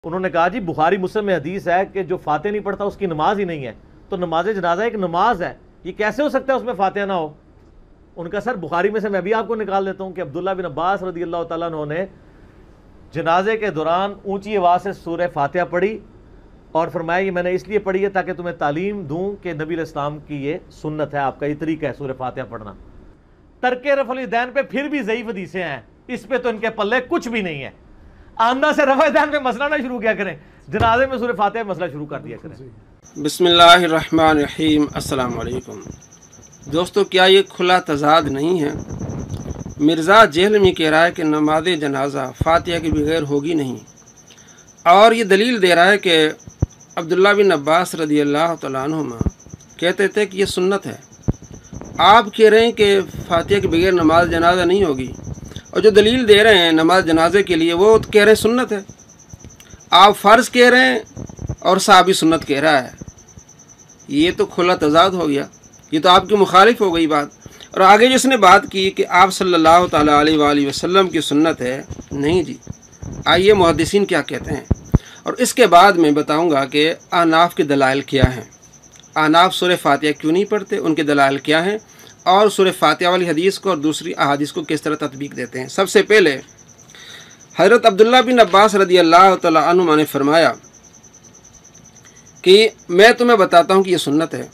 انہوں نے کہا جی بخاری مسلم میں حدیث ہے کہ جو فاتحہ نہیں پڑھتا اس کی نماز ہی نہیں ہے، تو نماز جنازہ ایک نماز ہے، یہ کیسے ہو سکتا ہے اس میں فاتحہ نہ ہو؟ ان کا سر بخاری میں سے میں بھی آپ کو نکال دیتا ہوں کہ عبداللہ بن عباس رضی اللہ تعالیٰ عنہ نے جنازے کے دوران اونچی آواز سے سورہ فاتحہ پڑھی اور فرمایا یہ میں نے اس لیے پڑھی ہے تاکہ تمہیں تعلیم دوں کہ نبی علیہ السلام کی یہ سنت ہے، آپ کا یہ طریقہ ہے سورہ فاتحہ پڑھنا۔ ترک رفع الیدین پہ پھر بھی ضعیف حدیثیں ہیں، اس پہ تو ان کے پلے کچھ بھی نہیں ہے۔ آندہ سے رفع الیدین پہ مسئلہ نہ شروع کیا کریں، جنازے میں سورہ فاتحہ مسئلہ شروع کر دیا کریں۔ بسم اللہ الرحمن الرحیم۔ السلام علیکم دوستو، کیا یہ کھلا تضاد نہیں ہے؟ مرزا جہلمی کہہ رہا ہے کہ نماز جنازہ فاتحہ کے بغیر ہوگی نہیں، اور یہ دلیل دے رہا ہے کہ عبداللہ بن عباس رضی اللہ تعالیٰ عنہما کہتے تھے کہ یہ سنت ہے۔ آپ کہہ رہے ہیں کہ فاتحہ کے بغیر نماز جنازہ نہیں ہوگی، اور جو دلیل دے رہے ہیں نماز جنازے کے لیے وہ کہہ رہے ہیں سنت ہے۔ آپ فرض کہہ رہے ہیں اور صحابی سنت کہہ رہا ہے، یہ تو کھلا تضاد ہو گیا، یہ تو آپ کی مخالف ہو گئی بات۔ اور آگے جس نے بات کی کہ آپ صلی اللہ تعالیٰ علیہ وآلہ وسلم کی سنت ہے، نہیں جی، آئیے محدثین کیا کہتے ہیں، اور اس کے بعد میں بتاؤں گا کہ احناف کے دلائل کیا ہیں، احناف سورہ فاتحہ کیوں نہیں پڑھتے، ان کے دلائل کیا ہیں، اور سورہ فاتحہ والی حدیث کو اور دوسری احادیث کو کس طرح تطبیق دیتے ہیں۔ سب سے پہلے حضرت عبداللہ بن عباس رضی اللہ تعالیٰ عنہما نے فرمایا کہ میں تمہیں بتاتا ہوں کہ یہ سنت ہے،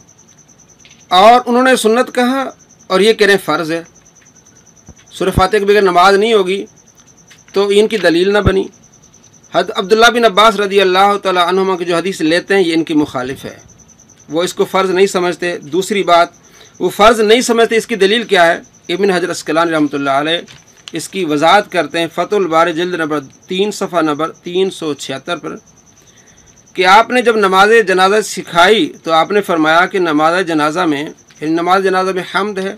اور انہوں نے سنت کہا اور یہ کہہ رہے ہیں فرض ہے، سورہ فاتحہ کے بغیر نماز نہیں ہوگی، تو ان کی دلیل نہ بنی۔ حضرت عبداللہ بن عباس رضی اللہ تعالیٰ عنہما کی جو حدیث لیتے ہیں یہ ان کی مخالف ہے، وہ اس کو فرض نہیں سمجھتے۔ دوسری بات، وہ فرض نہیں سمجھتے، اس کی دلیل کیا ہے؟ ابن حجر عسقلانی رحمۃ اللہ علیہ اس کی وضاحت کرتے ہیں فتح الباری جلد نمبر 3 صفحہ نمبر 376 پر کہ آپ نے جب نماز جنازہ سکھائی تو آپ نے فرمایا کہ نماز جنازہ میں حمد ہے،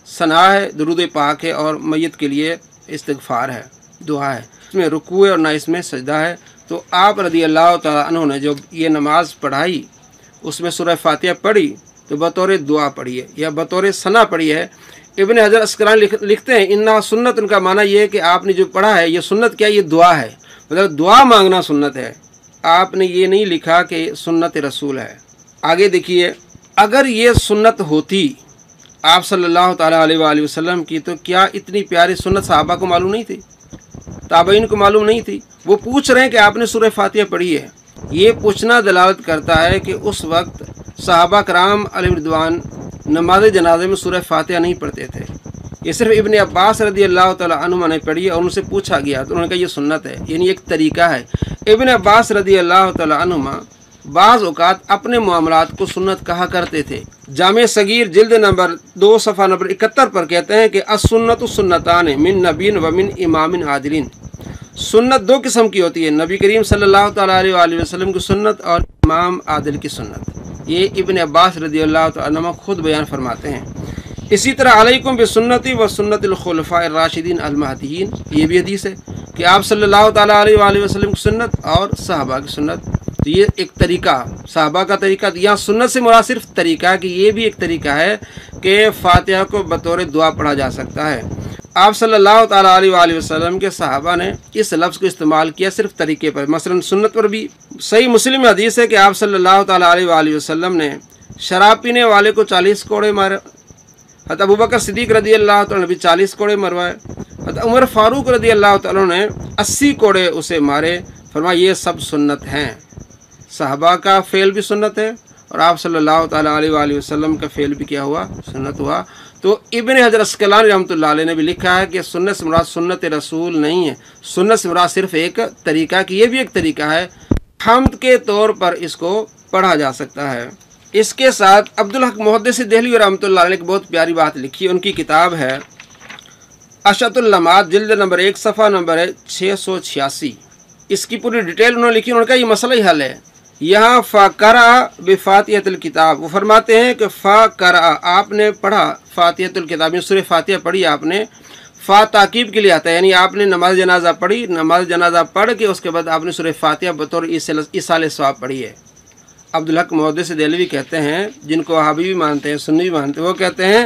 ثنا ہے، درود پاک ہے، اور میت کے لیے استغفار ہے، دعا ہے، اس میں رکوع ہے اور نہ اس میں سجدہ ہے۔ تو آپ رضی اللہ تعالیٰ عنہ نے جب یہ نماز پڑھائی اس میں سورہ فاتحہ پڑھی تو بطور دعا پڑھی ہے یا بطور ثنا پڑھی ہے۔ ابن حجر عسقلانی لکھتے ہیں انہا سنت، ان کا معنی یہ ہے کہ آپ نے جو پڑھا ہے یہ سنت کیا، یہ دعا ہے، مطلب دعا مانگنا سنت ہے۔ آپ نے یہ نہیں لکھا کہ سنت رسول ہے۔ آگے دیکھیے، اگر یہ سنت ہوتی آپ صلی اللہ تعالیٰ علیہ وآلہ وسلم کی تو کیا اتنی پیاری سنت صحابہ کو معلوم نہیں تھی، تابعین کو معلوم نہیں تھی؟ وہ پوچھ رہے ہیں کہ آپ نے سورہ فاتحہ پڑھی ہے، یہ پوچھنا دلالت کرتا ہے کہ اس وقت صحابہ کرام علیہ رضوان نماز جنازے میں سورہ فاتحہ نہیں پڑھتے تھے، یہ صرف ابن عباس رضی اللہ تعالیٰ عنہما نے پڑھی اور ان سے پوچھا گیا تو انہوں نے کہا یہ سنت ہے، یعنی ایک طریقہ ہے۔ ابن عباس رضی اللہ تعالیٰ عنہما بعض اوقات اپنے معاملات کو سنت کہا کرتے تھے۔ جامع صغیر جلد نمبر 2 صفحہ نمبر 71 پر کہتے ہیں کہ السنت سنتان من نبی و من امام عادلین، سنت دو قسم کی ہوتی ہے، نبی کریم صلی اللہ تعالیٰ علیہ وآلہ وسلم کی سنت اور امام عادل کی سنت۔ یہ ابن عباس رضی اللہ تعالیٰ عنہ خود بیان فرماتے ہیں۔ اسی طرح علیکم بسنتی و سنت الخلفاء الراشدین المہدیین، یہ بھی حدیث ہے کہ آپ صلی اللہ تعالیٰ علیہ وآلہ وسلم کی سنت اور صحابہ کی سنت۔ تو یہ ایک طریقہ، صحابہ کا طریقہ، یہاں سنت سے مراد صرف طریقہ کہ یہ بھی ایک طریقہ ہے کہ فاتحہ کو بطور دعا پڑھا جا سکتا ہے۔ آپ صلی اللہ تعالیٰ علیہ وآلہ وسلم کے صحابہ نے اس لفظ کو استعمال کیا صرف طریقے پر، مثلا سنت پر بھی۔ صحیح مسلم میں حدیث ہے کہ آپ صلی اللہ تعالیٰ علیہ وآلہ وسلم نے شراب پینے والے کو 40 کوڑے مارے، حضرت ابوبکر صدیق رضی اللہ تعالیٰ نے بھی 40 کوڑے مروائے، حضرت عمر فاروق رضی اللہ تعالیٰ نے 80 کوڑے اسے مارے، فرمایا یہ سب سنت ہیں۔ صحابہ کا فعل بھی سنت ہے اور آپ صلی اللہ تعالیٰ علیہ وآلہ وسلم کا فعل بھی کیا ہوا، سنت ہوا۔ تو ابن حجر عسقلانی رحمۃ اللہ علیہ نے بھی لکھا ہے کہ سنت سے مراد سنت رسول نہیں ہے، سنت سے مراد صرف ایک طریقہ کہ یہ بھی ایک طریقہ ہے، حمد کے طور پر اس کو پڑھا جا سکتا ہے۔ اس کے ساتھ عبدالحق محدث دہلوی رحمۃ اللہ علیہ نے ایک بہت پیاری بات لکھی، ان کی کتاب ہے اشعۃ اللمعات جلد نمبر 1 صفحہ نمبر 686، اس کی پوری ڈیٹیل انہوں نے لکھی۔ انہوں نے کہا یہ مسئلہ ہی حل ہے۔ یہاں فقرأ بفاتحۃ الکتاب، وہ فرماتے ہیں کہ فقرأ آپ نے پڑھا فاتحۃ الکتاب، سورہ فاتحہ پڑھی آپ نے، فا تاکیب کے لیے آتا ہے، یعنی آپ نے نماز جنازہ پڑھی، نماز جنازہ پڑھ کے اس کے بعد آپ نے سورہ فاتحہ بطور ایصال ثواب پڑھی ہے۔ عبدالحق محدث دہلوی کہتے ہیں، جن کو وہابی بھی مانتے ہیں سنی بھی مانتے ہیں، وہ کہتے ہیں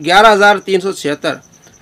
11376।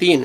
3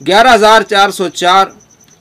11404